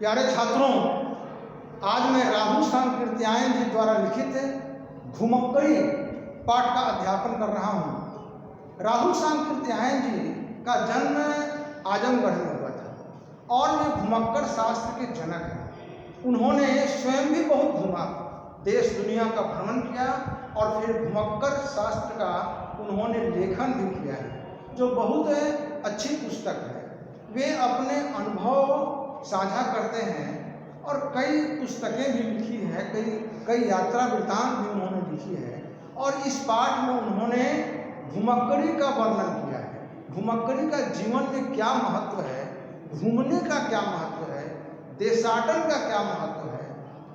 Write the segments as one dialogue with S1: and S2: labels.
S1: प्यारे छात्रों, आज मैं राहुल सांकृत्यायन जी द्वारा लिखित घुमक्कड़ी पाठ का अध्यापन कर रहा हूँ। राहुल सांकृत्यायन जी का जन्म आजमगढ़ में हुआ था और वे घुमक्कड़ शास्त्र के जनक हैं। उन्होंने स्वयं भी बहुत घूमा, देश दुनिया का भ्रमण किया और फिर घुमक्कड़ शास्त्र का उन्होंने लेखन भी किया है, जो बहुत अच्छी पुस्तक है। वे अपने अनुभव साझा करते हैं और कई पुस्तकें भी लिखी हैं, कई यात्रा वृत्तांत भी उन्होंने लिखी है। और इस पाठ में उन्होंने घुमक्कड़ी का वर्णन किया है। घुमक्कड़ी का जीवन में क्या महत्व है, घूमने का क्या महत्व है, देशाटन का क्या महत्व है,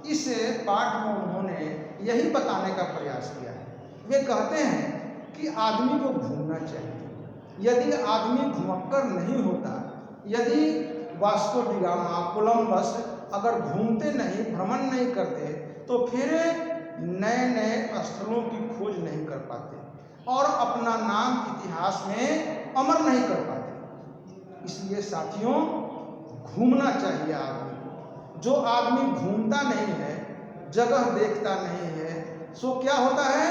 S1: इस पाठ में उन्होंने यही बताने का प्रयास किया है। वे कहते हैं कि आदमी को घूमना चाहिए। यदि आदमी घुमक्कड़ नहीं होता, यदि वास्को डी गामा, कोलंबस अगर घूमते नहीं, भ्रमण नहीं करते, तो फिर नए नए स्थलों की खोज नहीं कर पाते और अपना नाम इतिहास में अमर नहीं कर पाते। इसलिए साथियों, घूमना चाहिए आदमी। जो आदमी घूमता नहीं है, जगह देखता नहीं है, सो क्या होता है?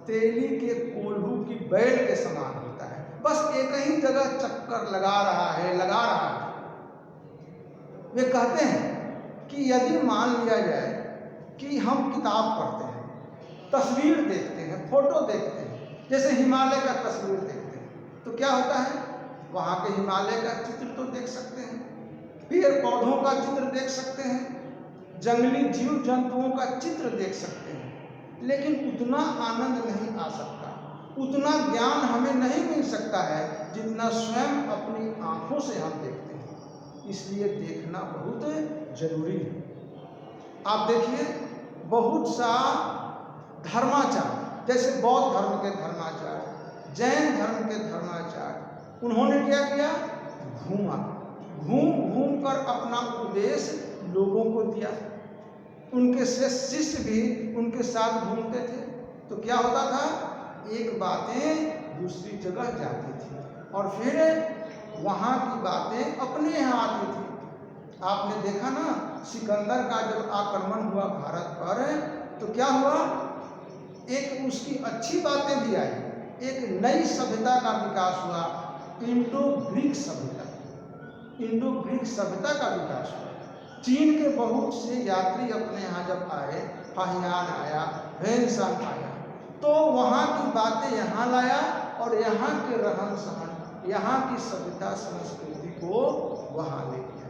S1: तेली के कोल्हू की बैल के समान होता है। बस एक ही जगह चक्कर लगा रहा है। वे कहते हैं कि यदि मान लिया जाए कि हम किताब पढ़ते हैं, तस्वीर देखते हैं, फोटो देखते हैं, जैसे हिमालय का तस्वीर देखते हैं, तो क्या होता है? वहाँ के हिमालय का चित्र तो देख सकते हैं, पेड़ पौधों का चित्र देख सकते हैं, जंगली जीव जंतुओं का चित्र देख सकते हैं, लेकिन उतना आनंद नहीं आ सकता, उतना ज्ञान हमें नहीं मिल सकता है जितना स्वयं अपनी आँखों से हम देखते हैं। इसलिए देखना बहुत जरूरी है। आप देखिए, बहुत सा धर्माचार, जैसे बौद्ध धर्म के धर्माचार, जैन धर्म के धर्माचार, उन्होंने क्या किया? घूम कर अपना उपदेश लोगों को दिया। उनके शिष्य भी उनके साथ घूमते थे, तो क्या होता था? एक बातें दूसरी जगह जाती थी और फिर वहाँ की बातें अपने यहाँ आती थी। आपने देखा ना, सिकंदर का जब आक्रमण हुआ भारत पर, तो क्या हुआ? एक उसकी अच्छी बातें भी आई, एक नई सभ्यता का विकास हुआ, इंडो ग्रीक सभ्यता का विकास हुआ। चीन के बहुत से यात्री अपने यहाँ जब आए, फाहियान आया, हेनसांग आया, तो वहाँ की बातें यहाँ लाया और यहाँ के रहन सहन, यहाँ की सभ्यता संस्कृति को वहाँ ले गया।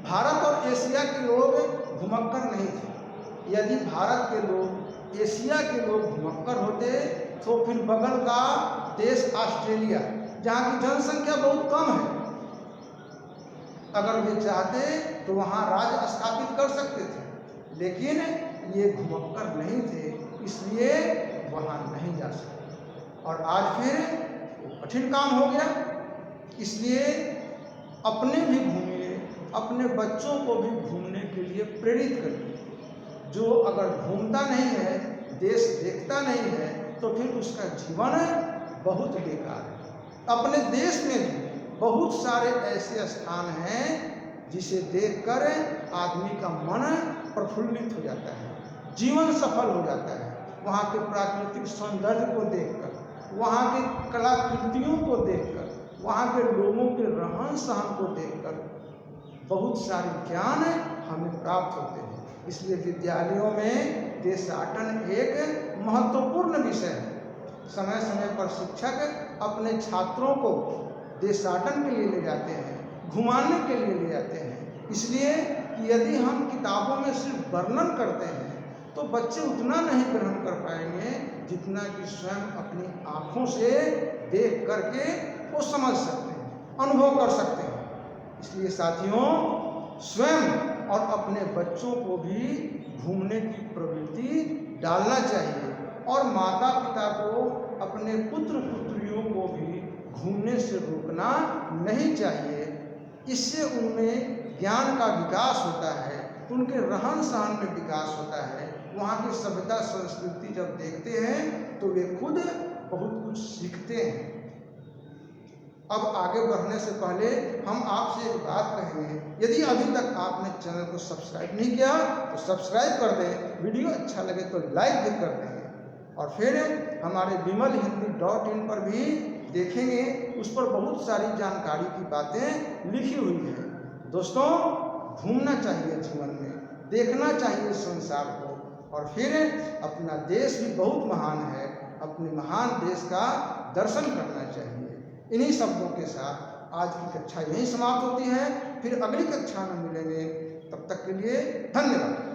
S1: भारत और एशिया के लोग घुमक्कड़ नहीं थे। यदि भारत के लोग, एशिया के लोग घुमक्कड़ होते, तो फिर बगल का देश ऑस्ट्रेलिया, जहाँ की जनसंख्या बहुत कम है, अगर वे चाहते तो वहाँ राज्य स्थापित कर सकते थे, लेकिन ये घुमक्कड़ नहीं थे, इसलिए वहाँ नहीं जा सकते। और आज फिर कठिन काम हो गया। इसलिए अपने भी घूमिए, अपने बच्चों को भी घूमने के लिए प्रेरित करिए। जो अगर घूमता नहीं है, देश देखता नहीं है, तो फिर उसका जीवन बहुत बेकार है। अपने देश में भी बहुत सारे ऐसे स्थान हैं जिसे देखकर आदमी का मन प्रफुल्लित हो जाता है, जीवन सफल हो जाता है। वहाँ के प्राकृतिक सौंदर्य को देखकर, वहाँ की कलाकृतियों को देखकर, वहाँ के लोगों के रहन सहन को देखकर बहुत सारे ज्ञान हमें प्राप्त होते हैं। इसलिए विद्यालयों में देशाटन एक महत्वपूर्ण विषय है। समय समय पर शिक्षक अपने छात्रों को देशाटन के लिए ले जाते हैं, घुमाने के लिए ले जाते हैं, इसलिए कि यदि हम किताबों में सिर्फ वर्णन करते हैं तो बच्चे उतना नहीं ग्रहण कर पाएंगे जितना कि स्वयं अपनी आँखों से देख करके वो समझ सकते हैं, अनुभव कर सकते हैं। इसलिए साथियों, स्वयं और अपने बच्चों को भी घूमने की प्रवृत्ति डालना चाहिए और माता पिता को अपने पुत्र पुत्रियों को भी घूमने से रोकना नहीं चाहिए। इससे उनमें ज्ञान का विकास होता है, उनके रहन सहन में विकास होता है। वहाँ की सभ्यता संस्कृति जब देखते हैं तो वे खुद बहुत कुछ सीखते हैं। अब आगे बढ़ने से पहले हम आपसे एक बात कहेंगे, यदि अभी तक आपने चैनल को सब्सक्राइब नहीं किया तो सब्सक्राइब कर दें, वीडियो अच्छा लगे तो लाइक भी कर दें और फिर हमारे bimalhindi.in पर भी देखेंगे, उस पर बहुत सारी जानकारी की बातें लिखी हुई हैं। दोस्तों, घूमना चाहिए जीवन में, देखना चाहिए संसार को और फिर अपना देश भी बहुत महान है, अपने महान देश का दर्शन करना चाहिए। इन्हीं शब्दों के साथ आज की कक्षा यहीं समाप्त होती है, फिर अगली कक्षा में मिलेंगे, तब तक के लिए धन्यवाद।